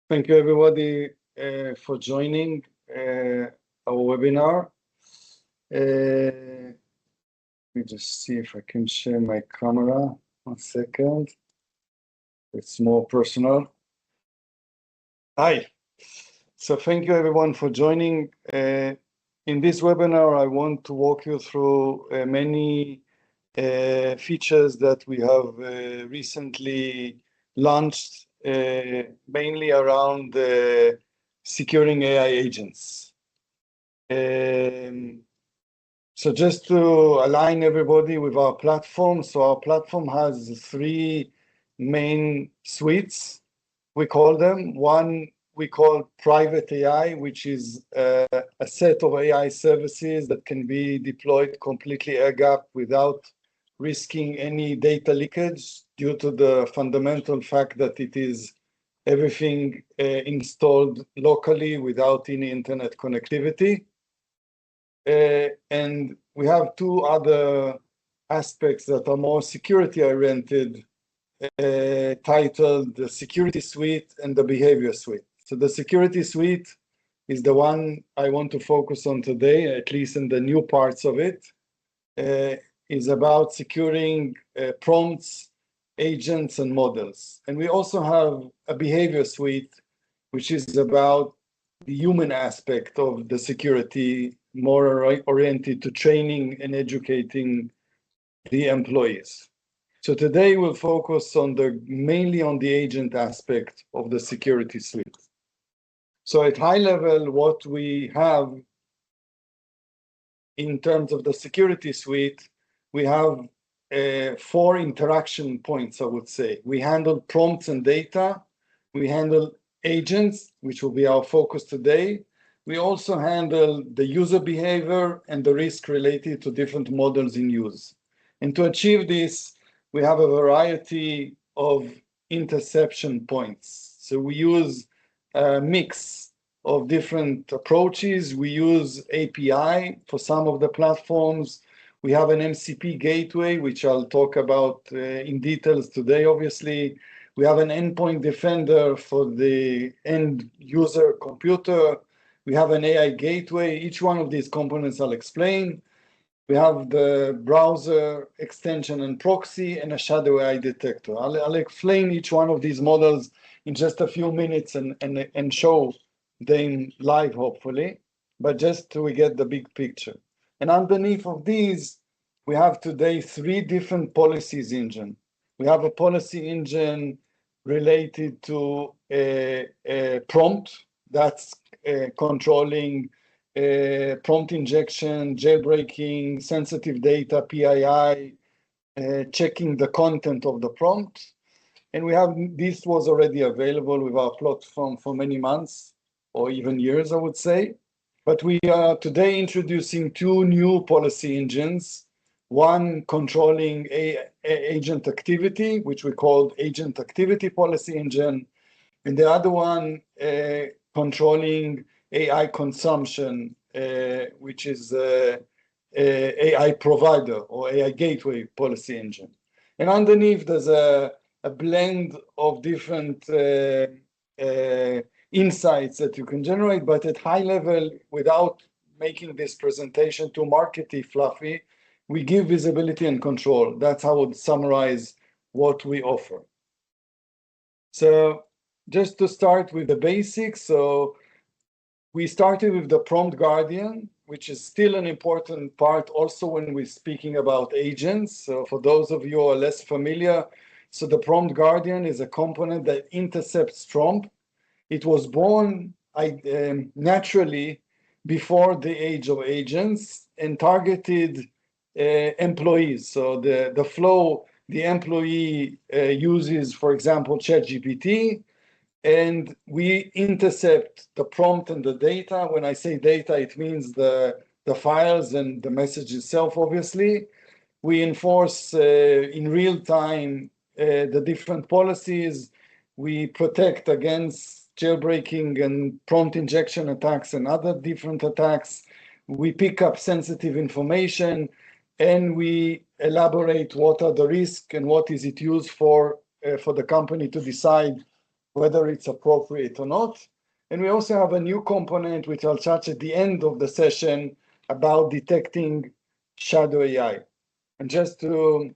Thank you, everybody, for joining our webinar. Let me just see if I can share my camera. 1 second. It's more personal. Hi. So thank you, everyone, for joining. In this webinar, I want to walk you through many features that we have recently launched, mainly around securing AI agents. So just to align everybody with our platform, so our platform has 3 main suites, we call them. One we call Private AI, which is a set of AI services that can be deployed completely air-gapped without risking any data leakage due to the fundamental fact that it is everything installed locally without any internet connectivity. And we have 2 other aspects that are more security-oriented, titled the Security Suite and the Behavior Suite. So the Security Suite is the one I want to focus on today, at least in the new parts of it. Is about securing prompts, agents, and models. And we also have a Behavior Suite, which is about the human aspect of the security, more oriented to training and educating the employees. So today we'll focus on mainly on the agent aspect of the Security Suite. So at high level, what we have in terms of the Security Suite, we have 4 interaction points, I would say. We handle prompts and data. We handle agents, which will be our focus today. We also handle the user behavior and the risk related to different models in use. And to achieve this, we have a variety of interception points. So we use a mix of different approaches. We use API for some of the platforms. We have an MCP Gateway, which I'll talk about in details today, obviously. We have an Endpoint Defender for the end user computer. We have an AI Gateway. Each one of these components I'll explain. We have the browser extension and proxy and a shadow AI detector. I'll explain each one of these models in just a few minutes and show them live, hopefully, but just so we get the big picture. And underneath of these, we have today 3 different policies engine. We have a policy engine related to a prompt that's controlling prompt injection, jailbreaking, sensitive data, PII, checking the content of the prompt. And we have, this was already available with our platform for many months or even years, I would say. But we are today introducing 2 new policy engines, one controlling agent activity, which we call Agent Activity Policy Engine, and the other one controlling AI consumption, which is AI provider or AI gateway policy engine. And underneath, there's a blend of different insights that you can generate, but at high level, without making this presentation too markety fluffy, we give visibility and control. That's how I would summarize what we offer. So just to start with the basics, so we started with the Prompt Guardian, which is still an important part also when we're speaking about agents. So for those of you who are less familiar, so the Prompt Guardian is a component that intercepts prompt. It was born naturally before the age of agents and targeted employees. So the flow, the employee uses, for example, ChatGPT, and we intercept the prompt and the data. When I say data, it means the files and the message itself, obviously. We enforce in real time the different policies. We protect against jailbreaking and prompt injection attacks and other different attacks. We pick up sensitive information, and we elaborate what are the risks and what is it used for the company to decide whether it's appropriate or not. And we also have a new component, which I'll touch at the end of the session, about detecting shadow AI. And just to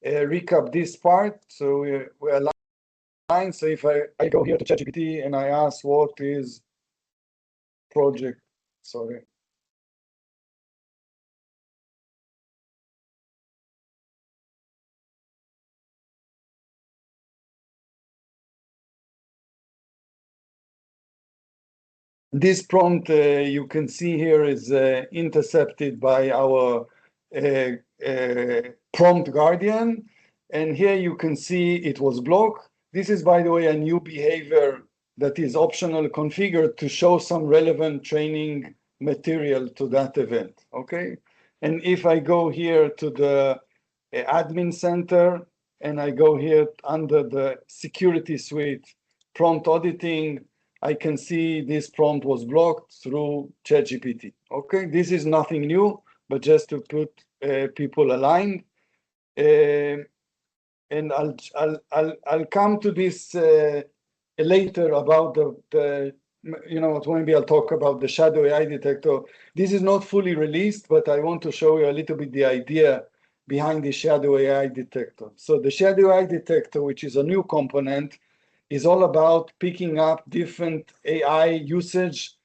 recap this part, so we're aligned. So if I go here to ChatGPT and I ask what is project, sorry. This prompt you can see here is intercepted by our prompt guardian. And here you can see it was blocked. This is, by the way, a new behavior that is optional configured to show some relevant training material to that event, okay? And if I go here to the admin center and I go here under the security suite prompt auditing, I can see this prompt was blocked through ChatGPT. Okay, this is nothing new, but just to put people aligned. And I'll come to this later about the maybe I'll talk about the shadow AI detector. This is not fully released, but I want to show you a little bit the idea behind the shadow AI detector. So the shadow AI detector, which is a new component, is all about picking up different AI usage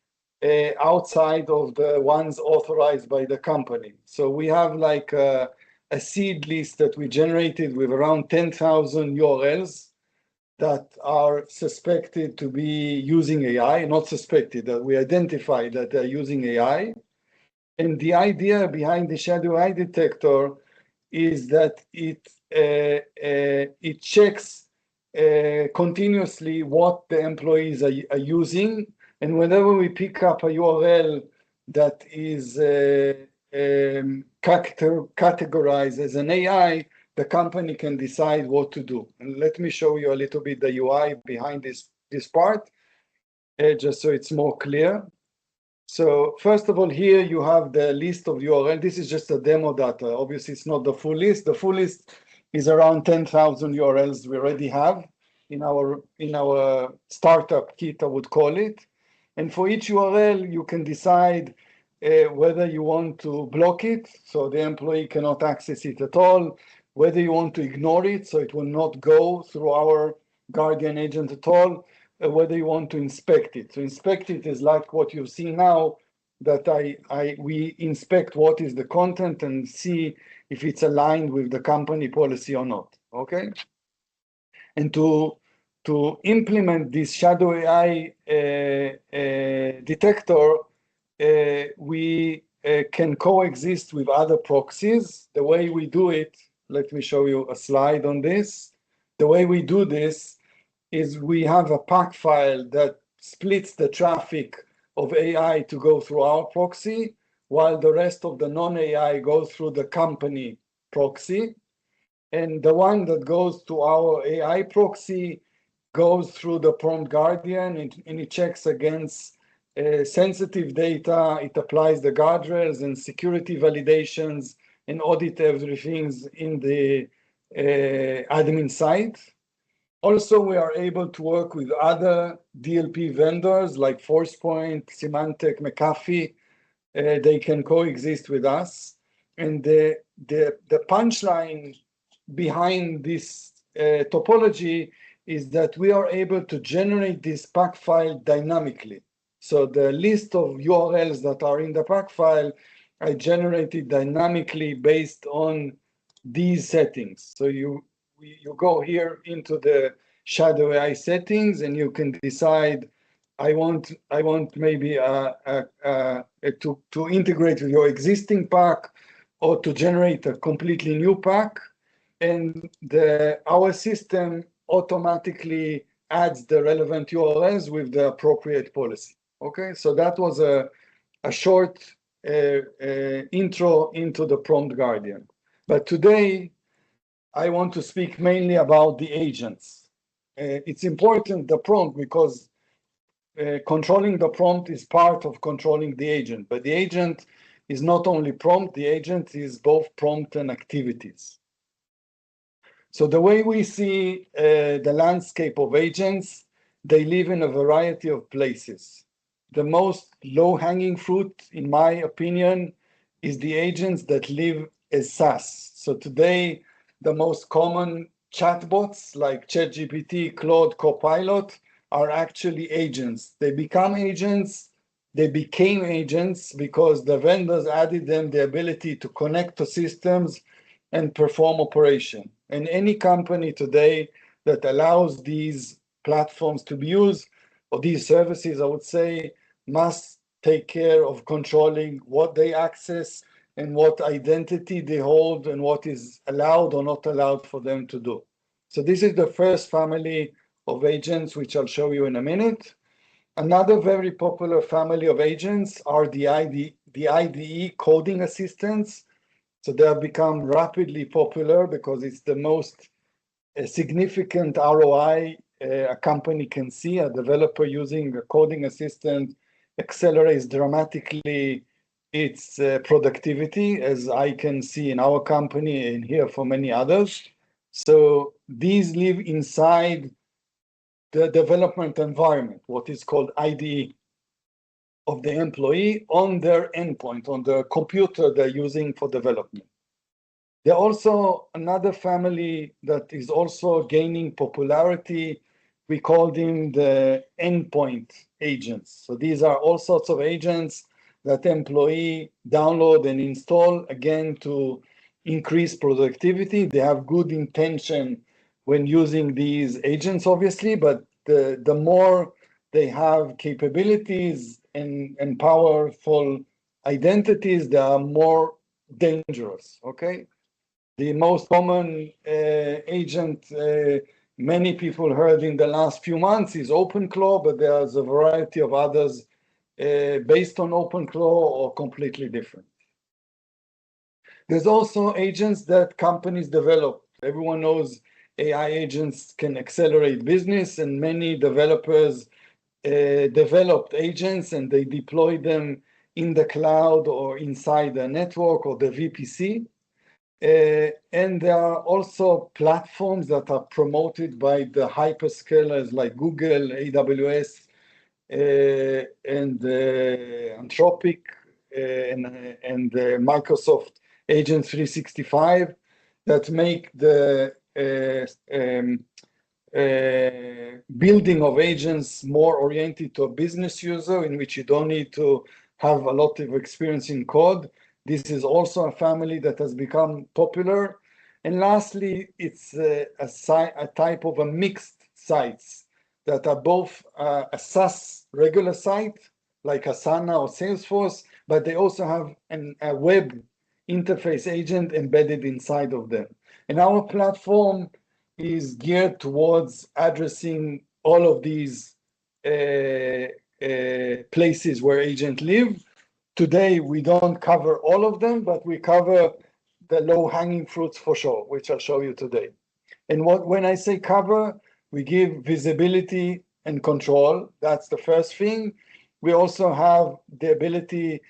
outside of the ones authorized by the company. So we have like a seed list that we generated with around 10,000 URLs that are suspected to be using AI, not suspected, that we identify that they're using AI. And the idea behind the shadow AI detector is that it checks continuously what the employees are using. And whenever we pick up a URL that is categorized as an AI, the company can decide what to do. And let me show you a little bit the UI behind this part, just so it's more clear. So first of all, here you have the list of URL. This is just a demo data. Obviously, it's not the full list. The full list is around 10,000 URLs we already have in our startup kit, I would call it. And for each URL, you can decide whether you want to block it, so the employee cannot access it at all, whether you want to ignore it, so it will not go through our guardian agent at all, whether you want to inspect it. So inspect it is like what you see now, that we inspect what is the content and see if it's aligned with the company policy or not, okay? And to implement this shadow AI detector, we can coexist with other proxies. The way we do it, let me show you a slide on this. The way we do this is we have a pack file that splits the traffic of AI to go through our proxy, while the rest of the non-AI goes through the company proxy. And the one that goes to our AI proxy goes through the prompt guardian, and it checks against sensitive data. It applies the guardrails and security validations and audit everything in the admin side. Also, we are able to work with other DLP vendors like ForcePoint, Symantec, McAfee. They can coexist with us. And the punchline behind this topology is that we are able to generate this pack file dynamically. So the list of URLs that are in the pack file are generated dynamically based on these settings. So you go here into the shadow AI settings, and you can decide, I want maybe to integrate with your existing pack, or to generate a completely new pack. And our system automatically adds the relevant URLs with the appropriate policy. Okay, so that was a short intro into the prompt guardian. But today, I want to speak mainly about the agents. It's important, the prompt, because controlling the prompt is part of controlling the agent. But the agent is not only prompt, the agent is both prompt and activities. So the way we see the landscape of agents, they live in a variety of places. The most low-hanging fruit, in my opinion, is the agents that live as SaaS. So today, the most common chatbots like ChatGPT, Claude, Copilot are actually agents. They became agents because the vendors added them the ability to connect to systems and perform operation. And any company today that allows these platforms to be used, or these services, I would say, must take care of controlling what they access and what identity they hold and what is allowed or not allowed for them to do. So this is the first family of agents, which I'll show you in a minute. Another very popular family of agents are the IDE coding assistants. So they have become rapidly popular because it's the most significant ROI a company can see. A developer using a coding assistant accelerates dramatically its productivity, as I can see in our company and here for many others. So these live inside the development environment, what is called IDE of the employee on their endpoint, on the computer they're using for development. There are also another family that is also gaining popularity. We call them the endpoint agents. So these are all sorts of agents that employee download and install, again, to increase productivity. They have good intention when using these agents, obviously, but the more they have capabilities and powerful identities, they are more dangerous, okay? The most common agent many people heard in the last few months is OpenClaw, but there's a variety of others based on OpenClaw or completely different. There's also agents that companies develop. Everyone knows AI agents can accelerate business, and many developers developed agents and they deploy them in the cloud or inside the network or the VPC. And there are also platforms that are promoted by the hyperscalers like Google, AWS, and Anthropic, and Microsoft Agent 365 that make the building of agents more oriented to a business user, in which you don't need to have a lot of experience in code. This is also a family that has become popular. And lastly, it's a type of a mixed sites that are both a SaaS regular site, like Asana or Salesforce, but they also have a web interface agent embedded inside of them. And our platform is geared towards addressing all of these places where agents live. Today, we don't cover all of them, but we cover the low-hanging fruits for sure, which I'll show you today. And when I say cover, we give visibility and control. That's the first thing. We also have the ability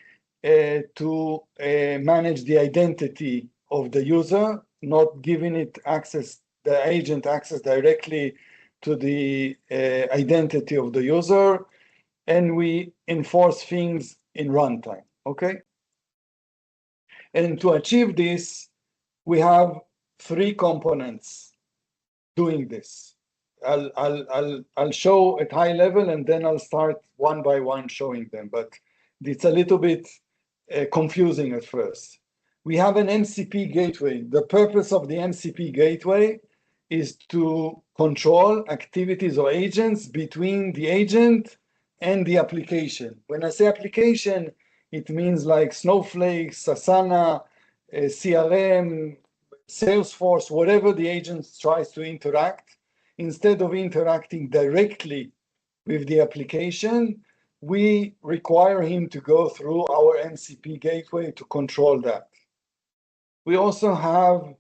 to manage the identity of the user, not giving it access, the agent access directly to the identity of the user. And we enforce things in runtime, okay? And to achieve this, we have three components doing this. I'll show at high level, and then I'll start one by one showing them, but it's a little bit confusing at first. We have an MCP gateway. The purpose of the MCP gateway is to control activities or agents between the agent and the application. When I say application, it means like Snowflake, Asana, CRM, Salesforce, whatever the agent tries to interact. Instead of interacting directly with the application, we require him to go through our MCP gateway to control that. We also have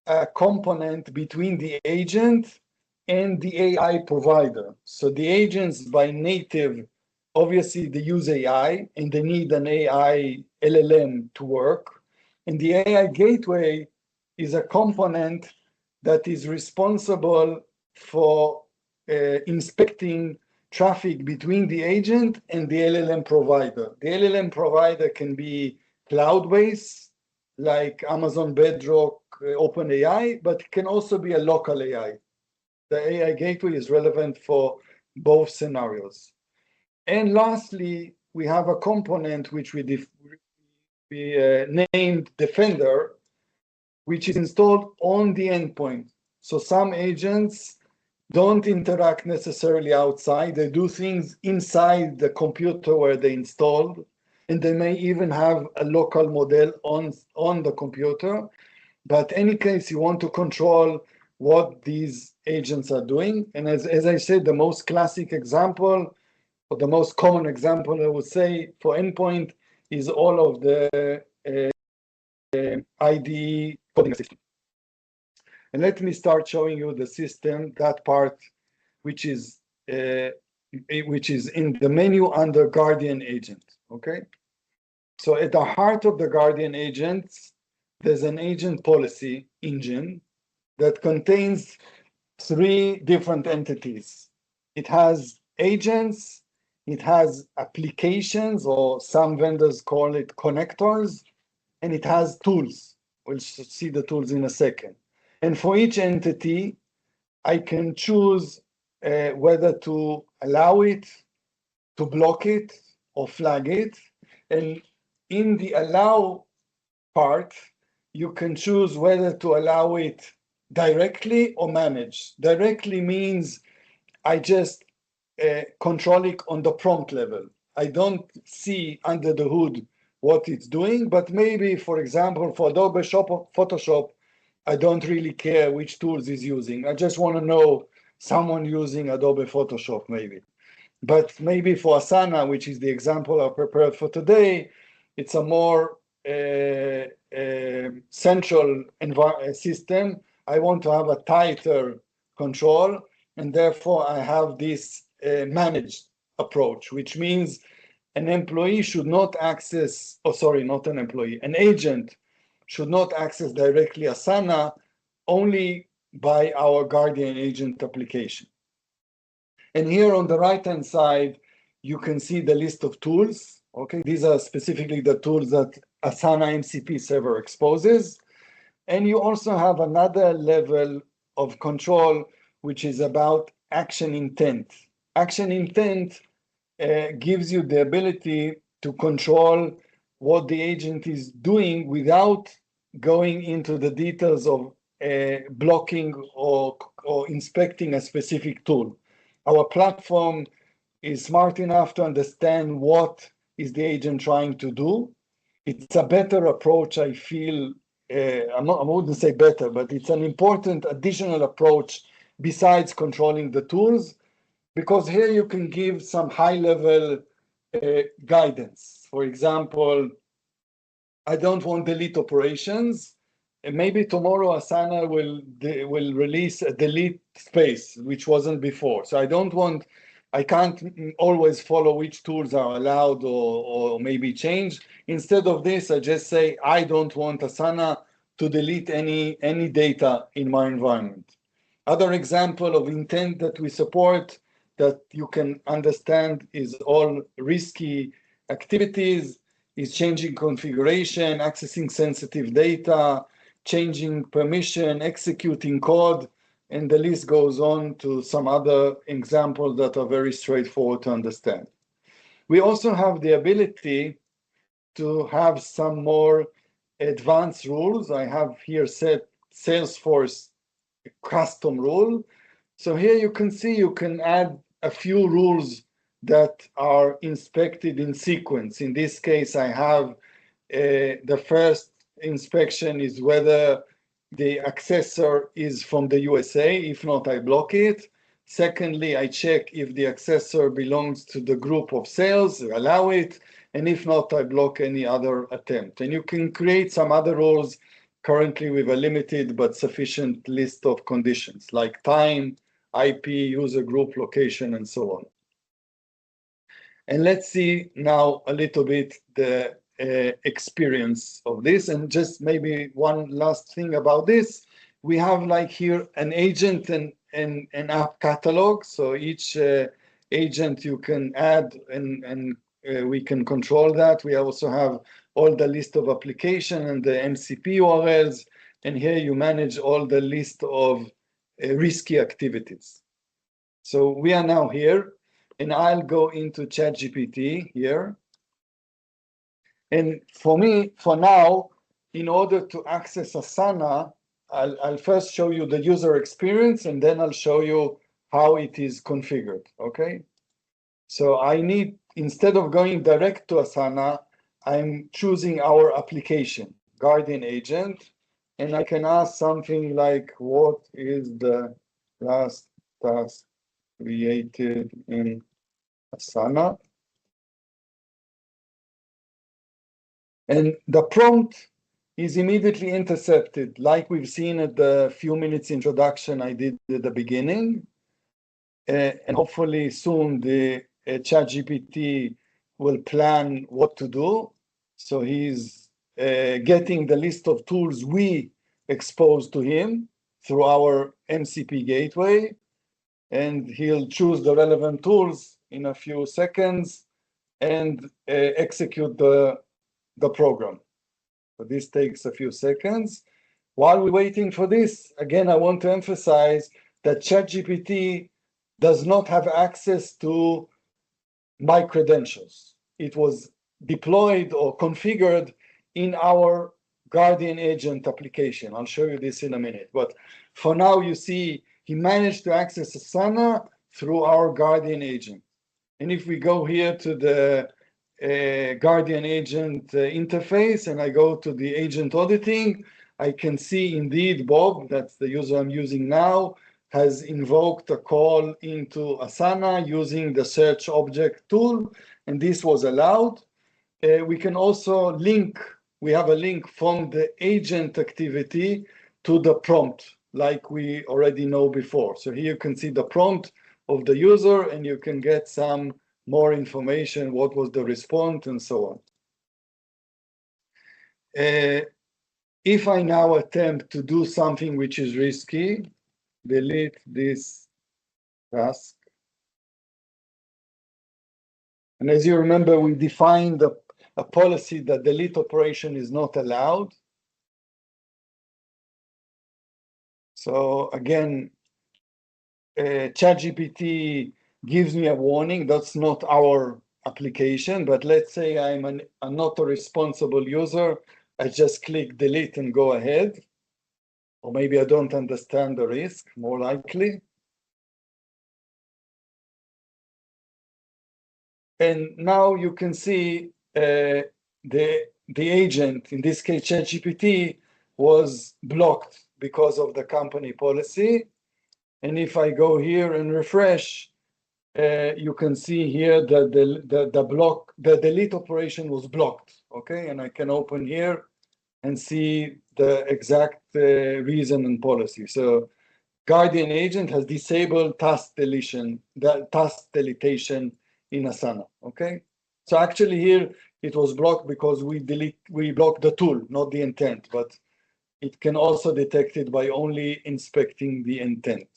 a component between the agent and the AI provider. So the agents by native, obviously they use AI and they need an AI LLM to work. And the AI gateway is a component that is responsible for inspecting traffic between the agent and the LLM provider. The LLM provider can be cloud-based, like Amazon Bedrock, OpenAI, but it can also be a local AI. The AI Gateway is relevant for both scenarios. And lastly, we have a component which we named Defender, which is installed on the endpoint. So some agents don't interact necessarily outside. They do things inside the computer where they installed, and they may even have a local model on the computer. But in any case, you want to control what these agents are doing. And as I said, the most classic example, or the most common example, I would say, for endpoint is all of the IDE coding system. And let me start showing you the system, that part, which is in the menu under Guardian Agent, okay? So at the heart of the Guardian Agents, there's an agent policy engine that contains 3 different entities. It has agents, it has applications, or some vendors call it connectors, and it has tools. We'll see the tools in a second. And for each entity, I can choose whether to allow it, to block it, or flag it. And in the allow part, you can choose whether to allow it directly or manage. Directly means I just control it on the prompt level. I don't see under the hood what it's doing, but maybe, for example, for Adobe Photoshop, I don't really care which tools he's using. I just want to know someone using Adobe Photoshop, maybe. But maybe for Asana, which is the example I prepared for today, it's a more central system. I want to have a tighter control, and therefore I have this managed approach, which means an employee should not access, not an employee, an agent should not access directly Asana, only by our Guardian Agent application. And here on the right-hand side, you can see the list of tools. Okay, these are specifically the tools that Asana MCP server exposes. And you also have another level of control, which is about action intent. Action intent gives you the ability to control what the agent is doing without going into the details of blocking or inspecting a specific tool. Our platform is smart enough to understand what is the agent trying to do. It's a better approach, I feel. I wouldn't say better, but it's an important additional approach besides controlling the tools, because here you can give some high-level guidance. For example, I don't want delete operations, and maybe tomorrow Asana will release a delete space, which wasn't before. So I can't always follow which tools are allowed or maybe change. Instead of this, I just say, I don't want Asana to delete any data in my environment. Other example of intent that we support that you can understand is all risky activities, is changing configuration, accessing sensitive data, changing permission, executing code, and the list goes on to some other examples that are very straightforward to understand. We also have the ability to have some more advanced rules. I have here set Salesforce custom rule. So here you can see you can add a few rules that are inspected in sequence. In this case, I have the first inspection is whether the accessor is from the USA. If not, I block it. Secondly, I check if the accessor belongs to the group of sales, allow it. And if not, I block any other attempt. And you can create some other rules currently with a limited but sufficient list of conditions like time, IP, user group, location, and so on. And let's see now a little bit the experience of this. And just maybe one last thing about this we have like here an agent and an app catalog. So each agent you can add and we can control that. We also have all the list of application and the MCP URLs. And here you manage all the list of risky activities. So we are now here, and I'll go into ChatGPT here. And for me, for now, in order to access Asana, I'll first show you the user experience, and then I'll show you how it is configured, okay? So I need, instead of going direct to Asana, I'm choosing our application, Guardian Agent, and I can ask something like, what is the last task created in Asana? And the prompt is immediately intercepted, like we've seen at the few minutes introduction I did at the beginning. And hopefully soon the ChatGPT will plan what to do. So he's getting the list of tools we expose to him through our MCP Gateway, and he'll choose the relevant tools in a few seconds and execute the program. So this takes a few seconds. While we're waiting for this, again, I want to emphasize that ChatGPT does not have access to my credentials. It was deployed or configured in our Guardian Agent application. I'll show you this in a minute. But for now, you see, he managed to access Asana through our Guardian Agent. And if we go here to the Guardian Agent interface and I go to the agent auditing, I can see indeed Bob, that's the user I'm using now, has invoked a call into Asana using the search object tool, and this was allowed. We can also link, we have a link from the agent activity to the prompt, like we already know before. So here you can see the prompt of the user, and you can get some more information, what was the response, and so on. If I now attempt to do something which is risky, delete this task. And as you remember, we defined a policy that delete operation is not allowed. So again, ChatGPT gives me a warning. That's not our application, but let's say I'm not a responsible user. I just click delete and go ahead. Or maybe I don't understand the risk, more likely. And now you can see the agent, in this case ChatGPT, was blocked because of the company policy. And if I go here and refresh, you can see here that the delete operation was blocked. Okay, and I can open here and see the exact reason and policy. So Guardian Agent has disabled task deletion, the task deletion in Asana. Okay, so actually here it was blocked because we blocked the tool, not the intent, but it can also detect it by only inspecting the intent.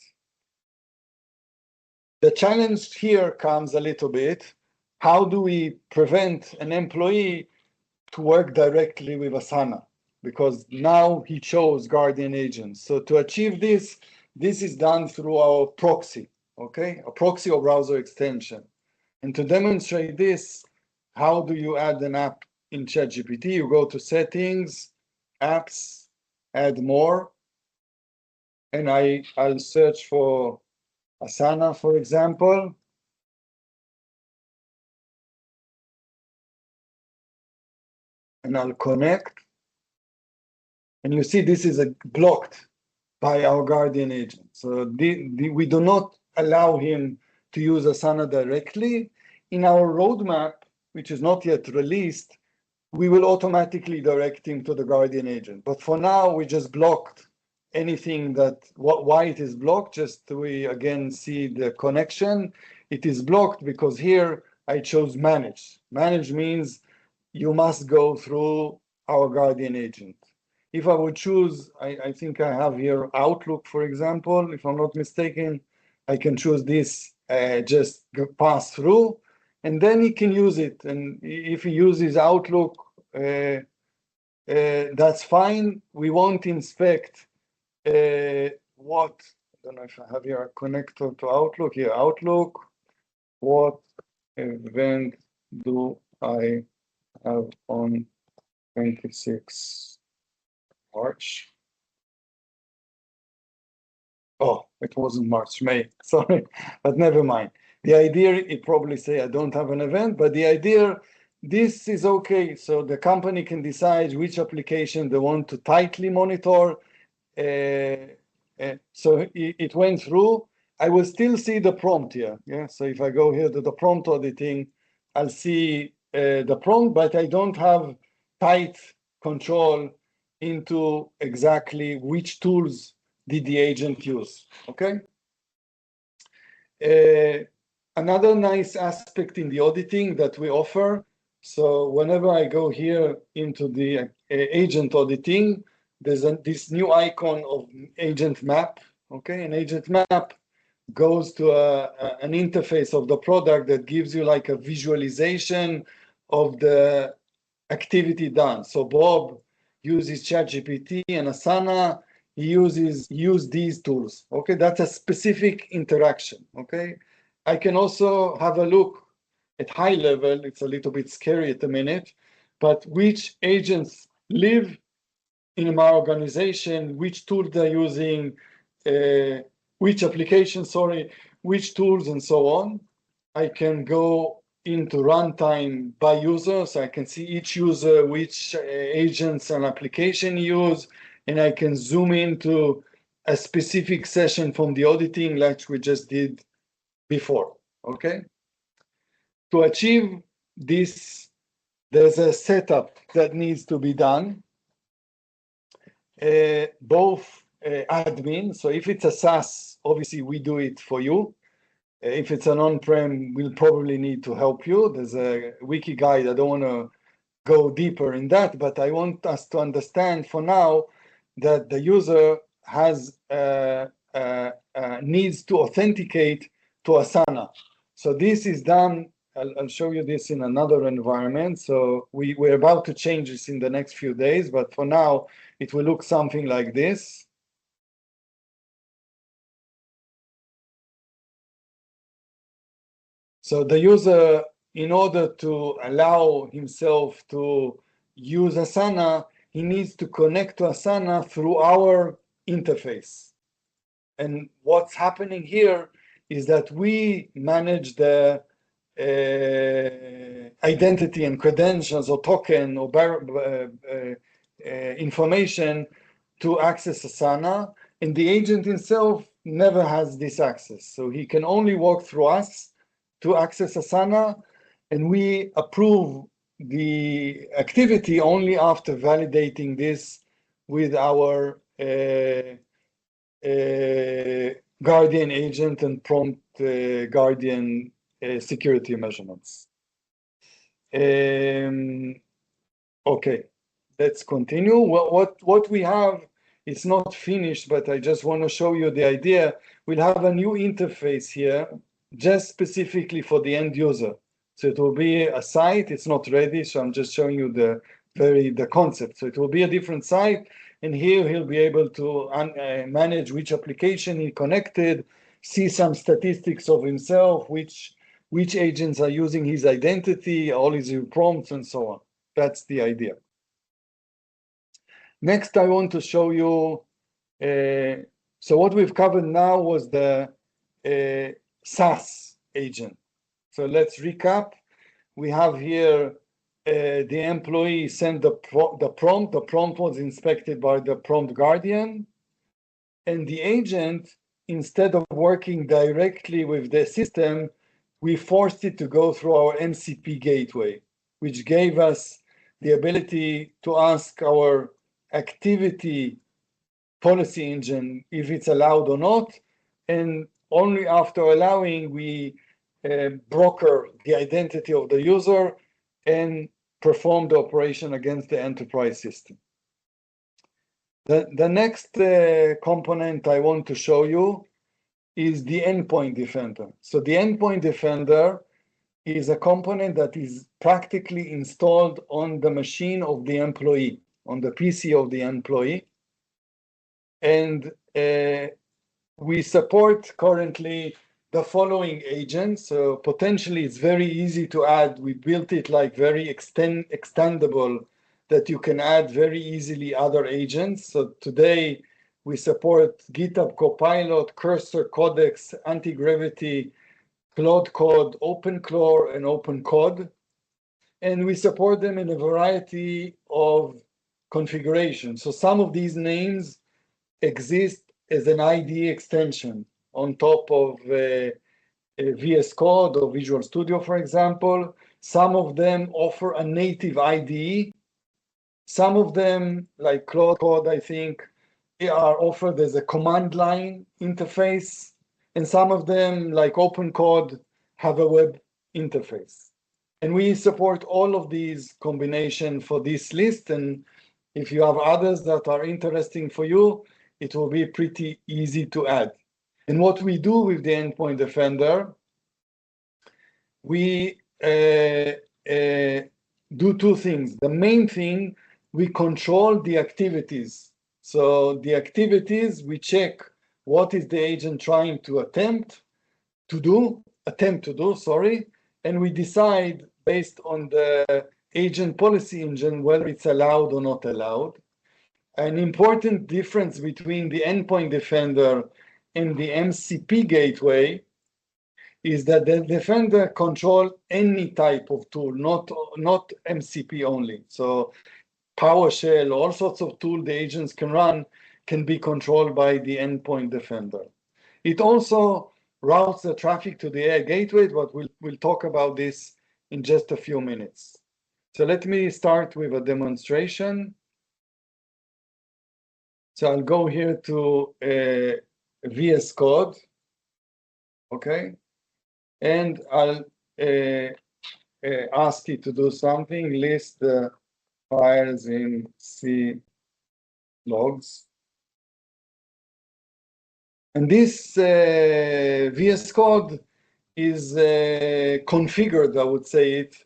The challenge here comes a little bit. How do we prevent an employee to work directly with Asana? Because now he chose Guardian Agent. So to achieve this, this is done through our proxy, okay? A proxy or browser extension. And to demonstrate this, how do you add an app in ChatGPT? You go to Settings, Apps, Add More, and I'll search for Asana, for example. And I'll connect. And you see this is blocked by our Guardian Agent. So we do not allow him to use Asana directly. In our roadmap, which is not yet released, we will automatically direct him to the Guardian Agent. But for now, we just blocked anything why it is blocked, just we again see the connection. It is blocked because here I chose manage. Manage means you must go through our Guardian Agent. if I would choose, I think I have here Outlook, for example. If I'm not mistaken, I can choose this, just pass through, and then he can use it. And if he uses Outlook, that's fine. We won't inspect what, I don't know if I have here a connector to Outlook. Here, Outlook, what event do I have on 26 March? Oh, it wasn't March, May, sorry, but never mind. The idea, it probably say I don't have an event, but the idea, this is okay. So the company can decide which application they want to tightly monitor. So it went through. I will still see the prompt here. Yeah. So if I go here to the prompt auditing, I'll see the prompt, but I don't have tight control into exactly which tools did the agent use. Okay. Another nice aspect in the auditing that we offer. So whenever I go here into the agent auditing, there's this new icon of agent map. Okay, an agent map goes to an interface of the product that gives you like a visualization of the activity done. So Bob uses ChatGPT and Asana. He use these tools. Okay, that's a specific interaction. Okay, I can also have a look at high level. It's a little bit scary at the minute, but which agents live in my organization, which tool they're using, which application, sorry, which tools, and so on. I can go into runtime by user, so I can see each user, which agents and application use, and I can zoom into a specific session from the auditing like we just did before, okay? To achieve this, there's a setup that needs to be done. Both admin, so if it's a SaaS, obviously we do it for you. If it's an on-prem, we'll probably need to help you. There's a wiki guide. I don't want to go deeper in that, but I want us to understand for now that the user has needs to authenticate to Asana. So this is done. I'll show you this in another environment. So we're about to change this in the next few days, but for now, it will look something like this. So the user, in order to allow himself to use Asana, he needs to connect to Asana through our interface. And what's happening here is that we manage the identity and credentials or token or information to access Asana, and the agent himself never has this access. So he can only walk through us to access Asana, and we approve the activity only after validating this with our guardian agent and prompt guardian security measurements. Okay, let's continue. What we have, it's not finished, but I just want to show you the idea. We'll have a new interface here, just specifically for the end user. So it will be a site. It's not ready, so I'm just showing you the concept. So it will be a different site, and here he'll be able to manage which application he connected, see some statistics of himself, which agents are using his identity, all his prompts, and so on. That's the idea. Next, I want to show you, so what we've covered now was the SaaS agent. So let's recap. We have here the employee sent the prompt. The prompt was inspected by the prompt guardian. And the agent, instead of working directly with the system, we forced it to go through our MCP Gateway, which gave us the ability to ask our activity policy engine if it's allowed or not. And only after allowing, we broker the identity of the user and perform the operation against the enterprise system. The next component I want to show you is the Endpoint Defender. So the Endpoint Defender is a component that is practically installed on the machine of the employee, on the PC of the employee. And we support currently the following agents. So potentially it's very easy to add. We built it like very extendable that you can add very easily other agents. So today we support GitHub Copilot, Cursor, Codex, Anti-Gravity, Claude Code, OpenClaw, and OpenCode. And we support them in a variety of configurations. So some of these names exist as an IDE extension on top of VS Code or Visual Studio, for example. Some of them offer a native IDE. Some of them, like Claude Code, I think, are offered as a command line interface. And some of them, like OpenCode, have a web interface. And we support all of these combinations for this list. And if you have others that are interesting for you, it will be pretty easy to add. And what we do with the Endpoint Defender, we do two things. The main thing, we control the activities. So the activities, we check what is the agent trying to attempt to do, and we decide based on the agent policy engine whether it's allowed or not allowed. An important difference between the Endpoint Defender and the MCP Gateway is that the Defender control any type of tool, not MCP only. So PowerShell, all sorts of tools the agents can run can be controlled by the Endpoint Defender. It also routes the traffic to the AI Gateway, but we'll talk about this in just a few minutes. So let me start with a demonstration. So I'll go here to VS Code, okay? And I'll ask it to do something, list the files in C logs. And this VS Code is configured, I would say it,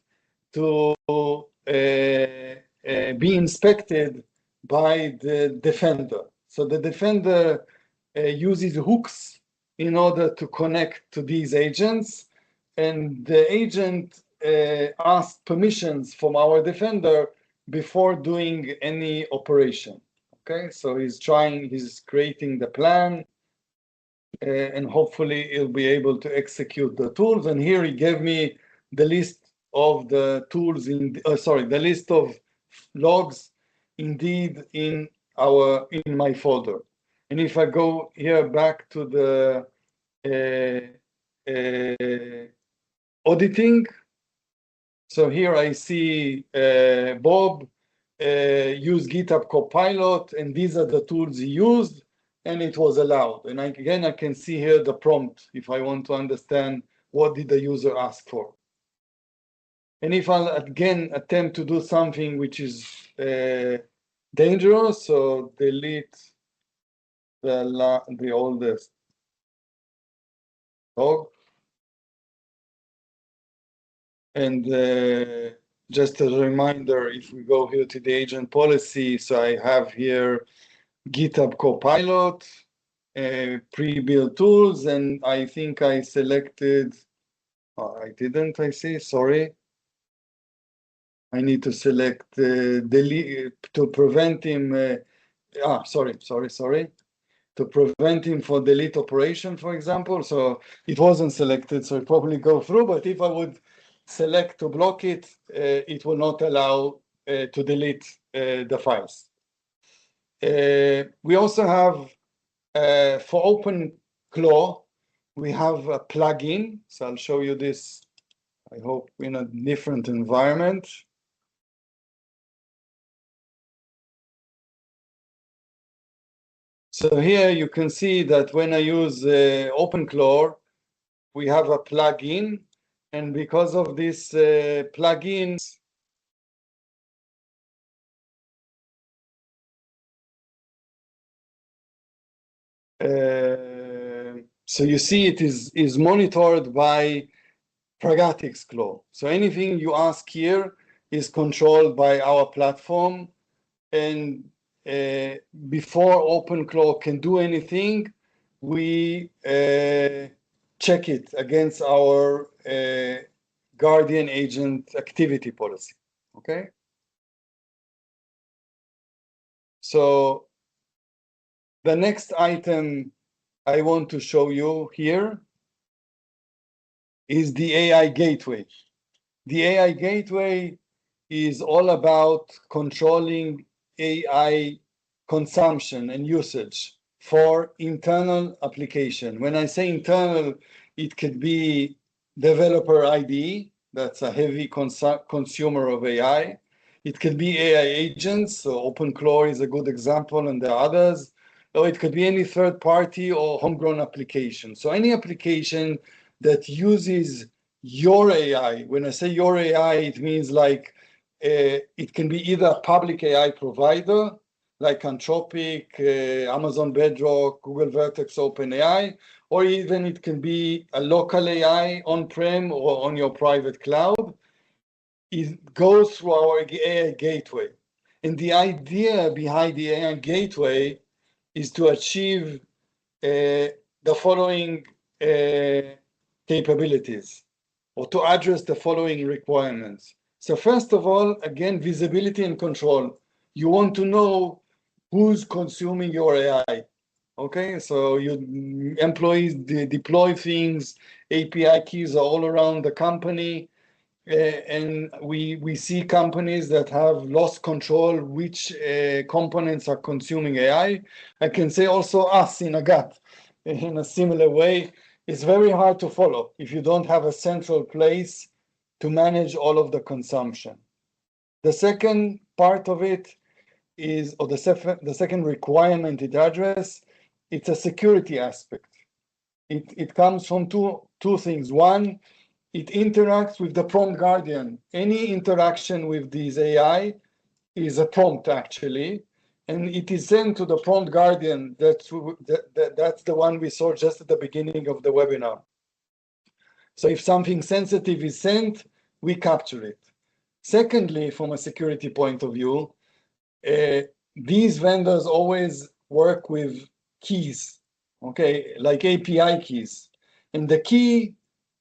to be inspected by the Defender. So the Defender uses hooks in order to connect to these agents, and the agent asks permissions from our Defender before doing any operation. Okay, so he's creating the plan, and hopefully he'll be able to execute the tools. And here he gave me the list of the tools the list of logs indeed in my folder. And if I go here back to the auditing, so here I see Bob use GitHub Copilot, and these are the tools he used, and it was allowed. And again, I can see here the prompt if I want to understand what did the user ask for. And if I'll again attempt to do something which is dangerous, so delete the oldest log. And just a reminder, if we go here to the agent policy, so I have here GitHub Copilot, pre-built tools, and I think I selected, I didn't, I see, sorry. I need to select delete to prevent him, sorry. To prevent him for delete operation, for example. So it wasn't selected, so it probably go through, but if I would select to block it, it will not allow to delete the files. We also have, for OpenClaw, we have a plugin. So I'll show you this, I hope, in a different environment. So here you can see that when I use OpenClaw, we have a plugin, and because of this plugin, So you see it is monitored by Pragatix Claw. So anything you ask here is controlled by our platform. And before OpenClaw can do anything, we check it against our Guardian agent activity policy. Okay. So the next item I want to show you here is the AI Gateway. The AI Gateway is all about controlling AI consumption and usage for internal application. When I say internal, it could be developer IDE, that's a heavy consumer of AI. It could be AI agents, so OpenClaw is a good example, and there are others. Or it could be any third party or homegrown application. So any application that uses your AI, when I say your AI, it means like it can be either a public AI provider, like Anthropic, Amazon Bedrock, Google Vertex, OpenAI, or even it can be a local AI on-prem or on your private cloud. It goes through our AI Gateway. And the idea behind the AI Gateway is to achieve the following capabilities, or to address the following requirements. So first of all, again, visibility and control. You want to know who's consuming your AI. Okay, so your employees deploy things, API keys are all around the company, and we see companies that have lost control which components are consuming AI. I can say also us in a gut in a similar way. It's very hard to follow if you don't have a central place to manage all of the consumption. The second part of it is, or the second requirement it addresses, it's a security aspect. It comes from two things. One, it interacts with the prompt guardian. Any interaction with this AI is a prompt, actually, and it is sent to the prompt guardian. That's the one we saw just at the beginning of the webinar. So if something sensitive is sent, we capture it. Secondly, from a security point of view, these vendors always work with keys, okay, like API keys. And the key,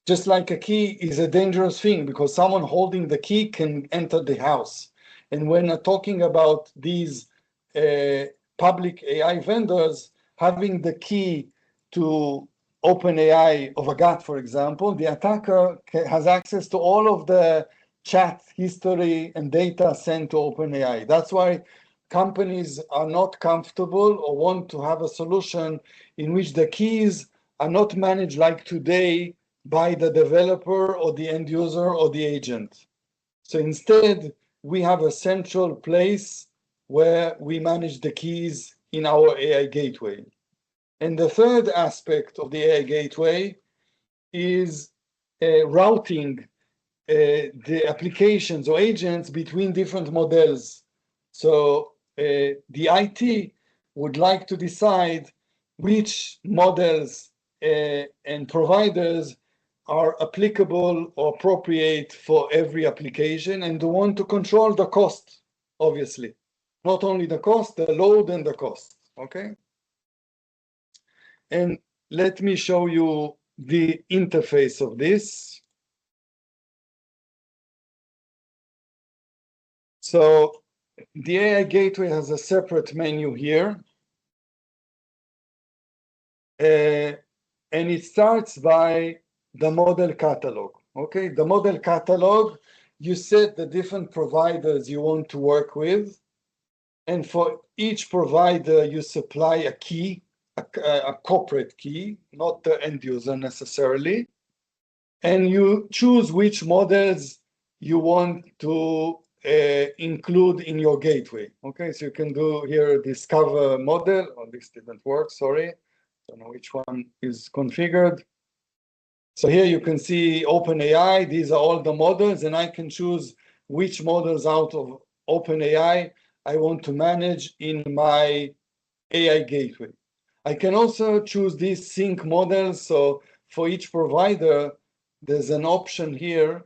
just like a key, is a dangerous thing because someone holding the key can enter the house. And when talking about these public AI vendors, having the key to OpenAI of a GAT, for example, the attacker has access to all of the chat history and data sent to OpenAI. That's why companies are not comfortable or want to have a solution in which the keys are not managed like today by the developer or the end user or the agent. So instead, we have a central place where we manage the keys in our AI Gateway. And the third aspect of the AI Gateway is routing the applications or agents between different models. So the IT would like to decide which models and providers are applicable or appropriate for every application, and they want to control the cost, obviously. Not only the cost, the load and the cost, okay? And let me show you the interface of this. So the AI Gateway has a separate menu here. And it starts by the model catalog. Okay, the model catalog, you set the different providers you want to work with. And for each provider, you supply a key, a corporate key, not the end user necessarily. And you choose which models you want to include in your gateway. Okay, so you can do here discover model. Oh, this didn't work, sorry. Don't know which one is configured. So here you can see OpenAI. These are all the models, and I can choose which models out of OpenAI I want to manage in my AI Gateway. I can also choose these sync models. So for each provider, there's an option here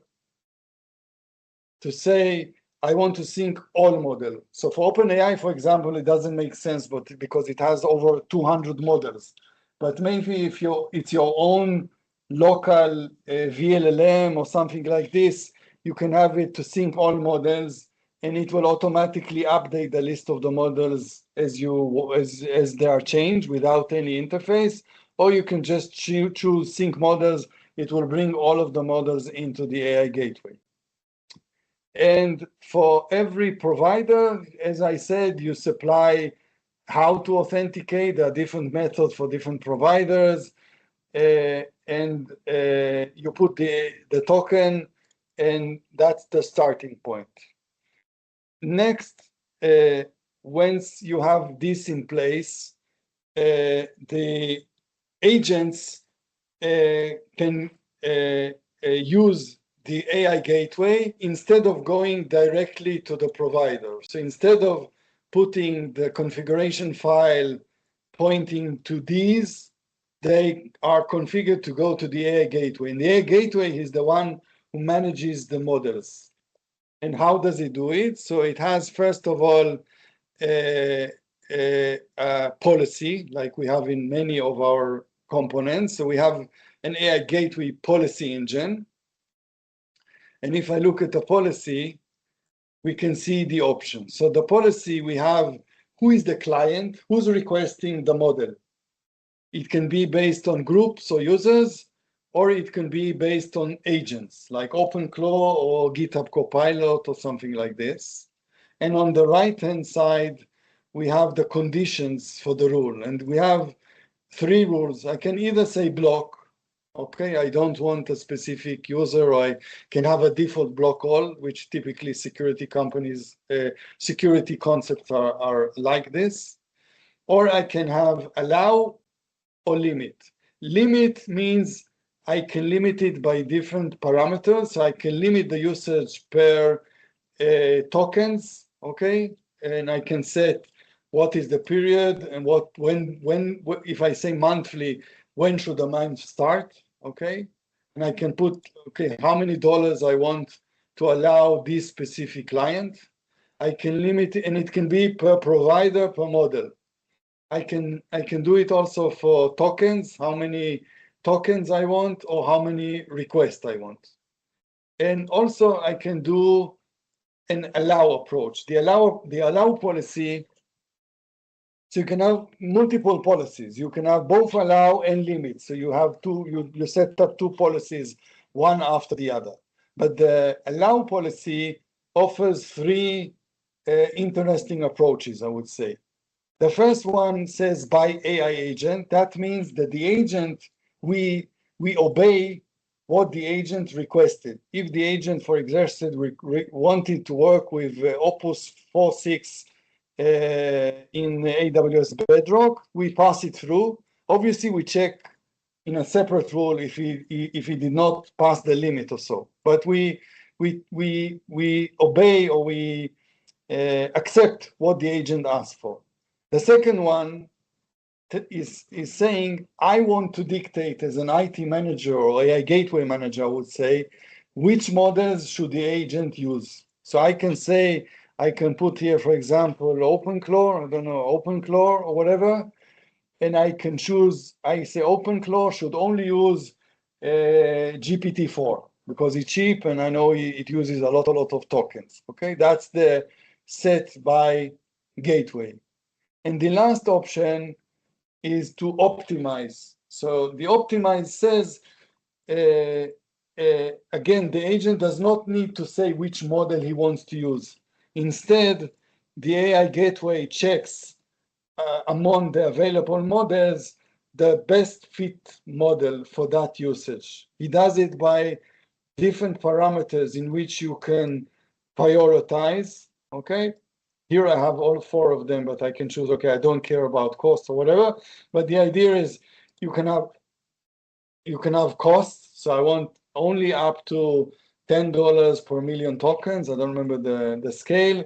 to say, I want to sync all models. So for OpenAI, for example, it doesn't make sense, but because it has over 200 models. But maybe if it's your own local VLLM or something like this, you can have it to sync all models, and it will automatically update the list of the models as they are changed without any interface. Or you can just choose sync models. It will bring all of the models into the AI Gateway. And for every provider, as I said, you supply how to authenticate. There are different methods for different providers. And you put the token, and that's the starting point. Next, once you have this in place, the agents can use the AI Gateway instead of going directly to the provider. So instead of putting the configuration file pointing to these, they are configured to go to the AI Gateway. And the AI Gateway is the one who manages the models. And how does it do it? So it has, first of all, a policy, like we have in many of our components. So we have an AI Gateway policy engine. And if I look at the policy, we can see the options. So the policy, we have who is the client, who's requesting the model. It can be based on groups or users, or it can be based on agents like OpenClaw or GitHub Copilot or something like this. And on the right-hand side, we have the conditions for the rule. And we have 3 rules. I can either say block, okay, I don't want a specific user, or I can have a default block all, which typically security companies, security concepts are like this. Or I can have allow or limit. Limit means I can limit it by different parameters. So I can limit the usage per tokens, okay? And I can set what is the period and when if I say monthly, when should the month start, okay? And I can put, okay, how many dollars I want to allow this specific client. I can limit it, and it can be per provider, per model. I can do it also for tokens, how many tokens I want or how many requests I want. And also I can do an allow approach. The allow policy, so you can have multiple policies. You can have both allow and limit. So you have you set up 2 policies, one after the other. But the allow policy offers 3 interesting approaches, I would say. The first one says by AI agent. That means that the agent, we obey what the agent requested. If the agent, for example, wanted to work with Opus 4.6 in AWS Bedrock, we pass it through. Obviously, we check in a separate rule if he did not pass the limit or so. But we obey, or we accept what the agent asked for. The second one is saying, I want to dictate as an IT manager or AI gateway manager, I would say, which models should the agent use. So I can say, I can put here, for example, OpenClaw, I don't know, OpenClaw or whatever, and I can choose, I say OpenClaw should only use GPT-4 because it's cheap and I know it uses a lot of tokens, okay? That's the set by gateway. And the last option is to optimize. So the optimize says, again, the agent does not need to say which model he wants to use. Instead, the AI gateway checks among the available models the best fit model for that usage. He does it by different parameters in which you can prioritize, okay? Here I have all 4 of them, but I can choose, okay, I don't care about cost or whatever. But the idea is you can have costs. So I want only up to $10 per million tokens. I don't remember the scale.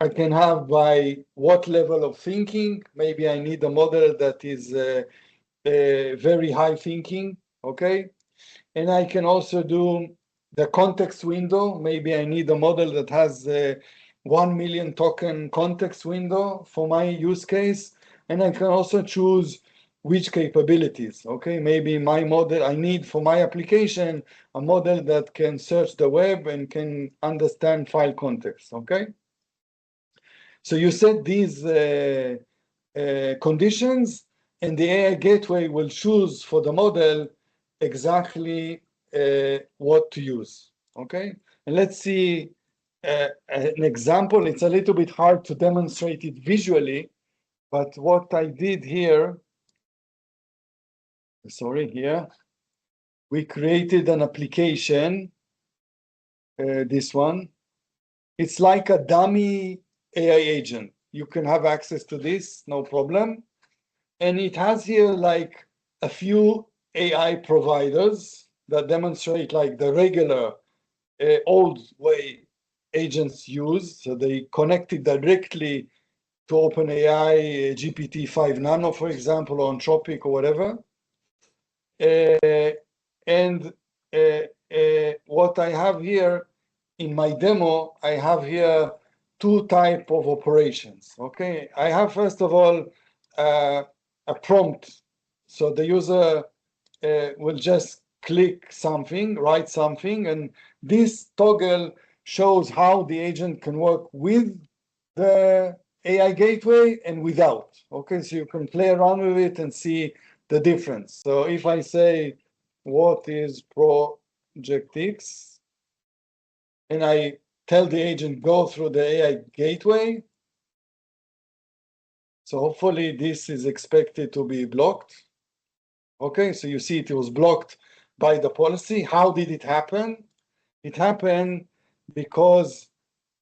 I can have by what level of thinking. Maybe I need a model that is very high thinking, okay? And I can also do the context window. Maybe I need a model that has 1 million token context window for my use case. And I can also choose which capabilities, okay? Maybe my model, I need for my application, a model that can search the web and can understand file context, okay? So you set these conditions, and the AI gateway will choose for the model exactly what to use, okay? And let's see an example. It's a little bit hard to demonstrate it visually, but what I did here, here, we created an application, this one. It's like a dummy AI agent. You can have access to this, no problem. And it has here like a few AI providers that demonstrate like the regular old way agents use. So they connect it directly to OpenAI, GPT-5 Nano, for example, or Anthropic or whatever. And what I have here in my demo, I have here two type of operations, okay? I have, first of all, a prompt. So the user will just click something, write something, and this toggle shows how the agent can work with the AI gateway and without, okay? So you can play around with it and see the difference. So if I say, what is Pragatix, and I tell the agent, go through the AI gateway, so hopefully this is expected to be blocked. Okay, so you see it was blocked by the policy. How did it happen? It happened because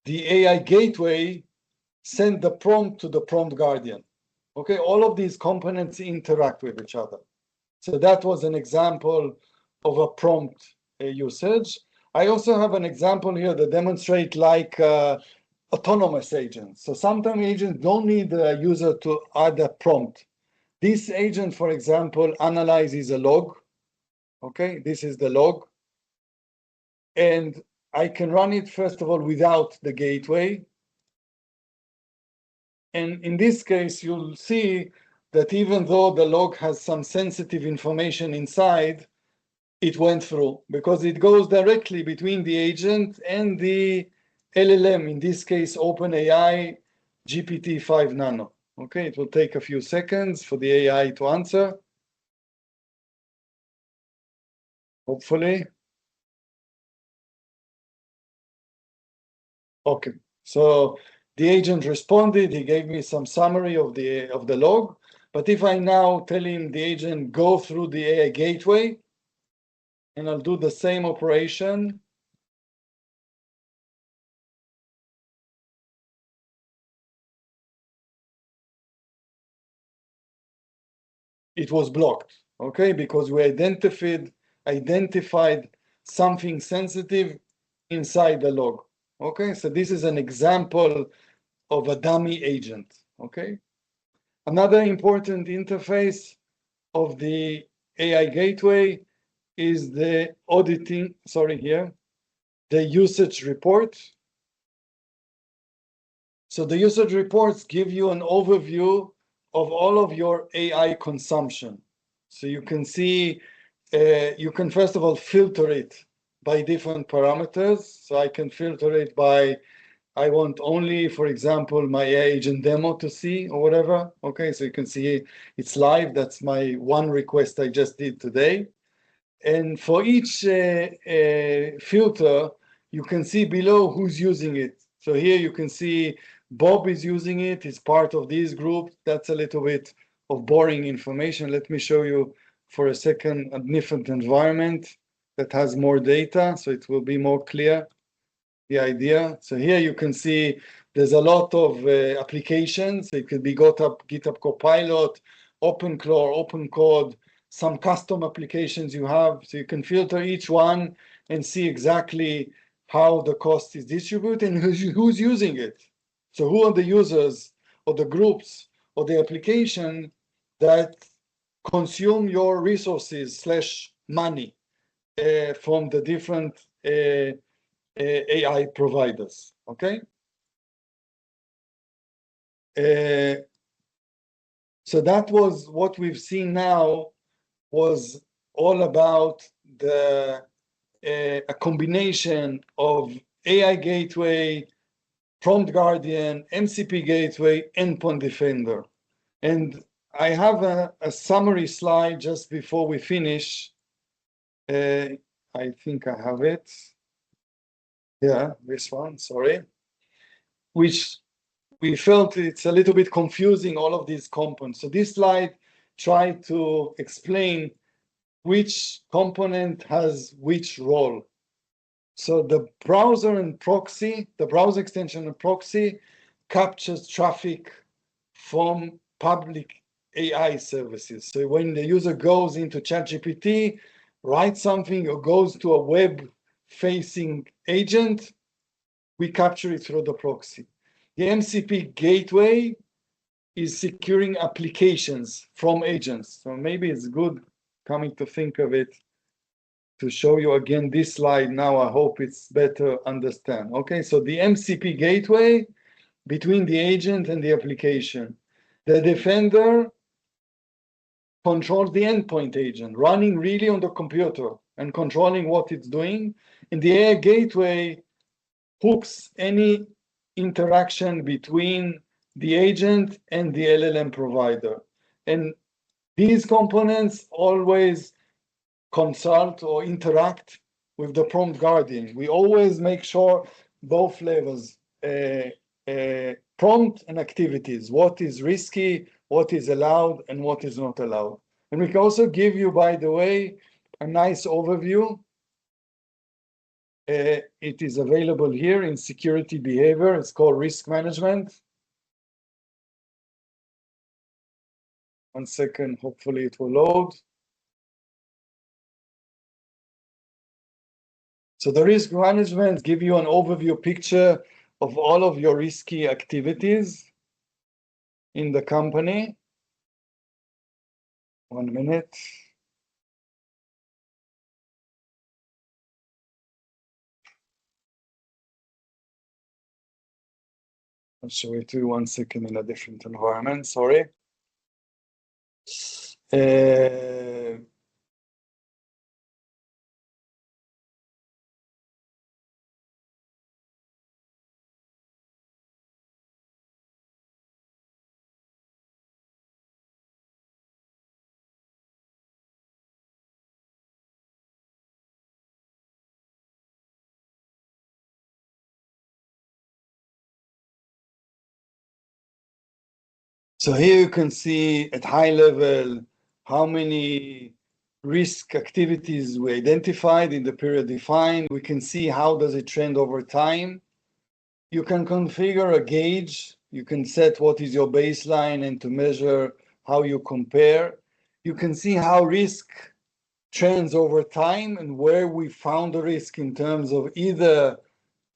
the AI gateway sent the prompt to the prompt guardian. Okay, all of these components interact with each other. So that was an example of a prompt usage. I also have an example here that demonstrate like autonomous agents. So sometimes agents don't need the user to add a prompt. This agent, for example, analyzes a log. Okay, this is the log. And I can run it, first of all, without the gateway. And in this case, you'll see that even though the log has some sensitive information inside, it went through because it goes directly between the agent and the LLM, in this case, OpenAI GPT-5 Nano. Okay, it will take a few seconds for the AI to answer. Hopefully. Okay, so the agent responded. He gave me some summary of the log. But if I now tell him the agent go through the AI gateway, and I'll do the same operation, it was blocked, okay? Because we identified something sensitive inside the log, okay? So this is an example of a dummy agent, okay? Another important interface of the AI gateway is the auditing, the usage report. So the usage reports give you an overview of all of your AI consumption. So you can see, you can first of all filter it by different parameters. So I can filter it by, I want only, for example, my AI agent demo to see or whatever. Okay, so you can see it's live. That's my one request I just did today. And for each filter, you can see below who's using it. So here you can see Bob is using it. He's part of this group. That's a little bit of boring information. Let me show you for a second a different environment that has more data, so it will be more clear, the idea. So here you can see there's a lot of applications. It could be GitHub Copilot, OpenClaw, OpenCode, some custom applications you have. So you can filter each one and see exactly how the cost is distributed and who's using it. So who are the users or the groups or the application that consume your resources slash money from the different AI providers, okay? So that was what we've seen now was all about a combination of AI Gateway, Prompt Guardian, MCP Gateway, Endpoint Defender. And I have a summary slide just before we finish. I think I have it. Yeah, this one, sorry. Which we felt it's a little bit confusing, all of these components. So this slide tried to explain which component has which role. So the browser and proxy, the browser extension and proxy captures traffic from public AI services. So when the user goes into ChatGPT, writes something, or goes to a web-facing agent, we capture it through the proxy. The MCP Gateway is securing applications from agents. So maybe it's good, coming to think of it, to show you again this slide now. I hope it's better understand. Okay, so the MCP Gateway between the agent and the application. The Defender controls the endpoint agent running really on the computer and controlling what it's doing. And the AI Gateway hooks any interaction between the agent and the LLM provider. And these components always consult or interact with the prompt guardian. We always make sure both levels, prompt and activities, what is risky, what is allowed, and what is not allowed. And we can also give you, by the way, a nice overview. It is available here in security behavior. It's called risk management. One second, hopefully it will load. So the risk management give you an overview picture of all of your risky activities in the company. 1 minute. I'll show it to you 1 second in a different environment, sorry. So here you can see at high level how many risk activities we identified in the period defined. We can see how does it trend over time. You can configure a gauge. You can set what is your baseline and to measure how you compare. You can see how risk trends over time and where we found the risk in terms of either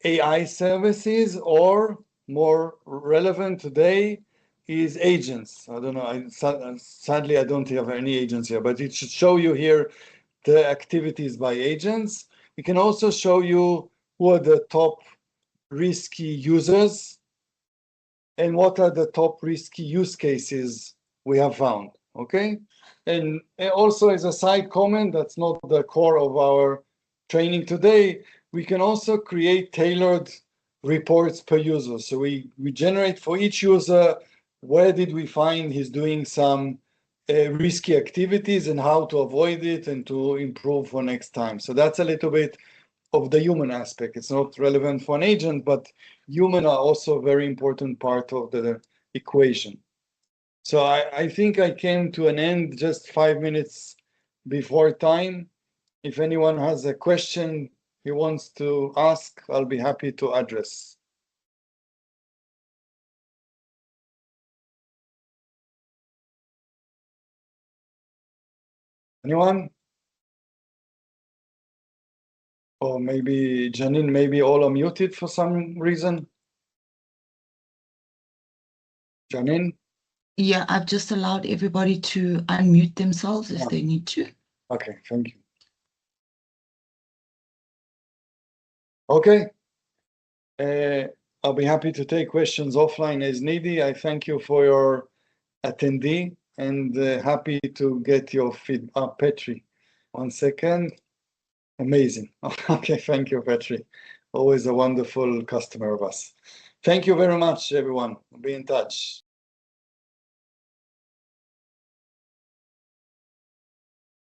AI services or more relevant today is agents. I don't know, sadly I don't have any agents here, but it should show you here the activities by agents. We can also show you who are the top risky users and what are the top risky use cases we have found, okay? And also as a side comment, that's not the core of our training today, we can also create tailored reports per user. So we generate for each user, where did we find he's doing some risky activities and how to avoid it and to improve for next time. So that's a little bit of the human aspect. It's not relevant for an agent, but human are also a very important part of the equation. So I think I came to an end just 5 minutes before time. If anyone has a question he wants to ask, I'll be happy to address. Anyone? Or maybe Janine, maybe all are muted for some reason. Janine? Yeah, I've just allowed everybody to unmute themselves if they need to. Okay, thank you. Okay. I'll be happy to take questions offline as needed. I thank you for your attendee and happy to get your feedback. Petri, 1 second. Amazing. Okay, thank you, Petri. Always a wonderful customer of us. Thank you very much, everyone. Be in touch.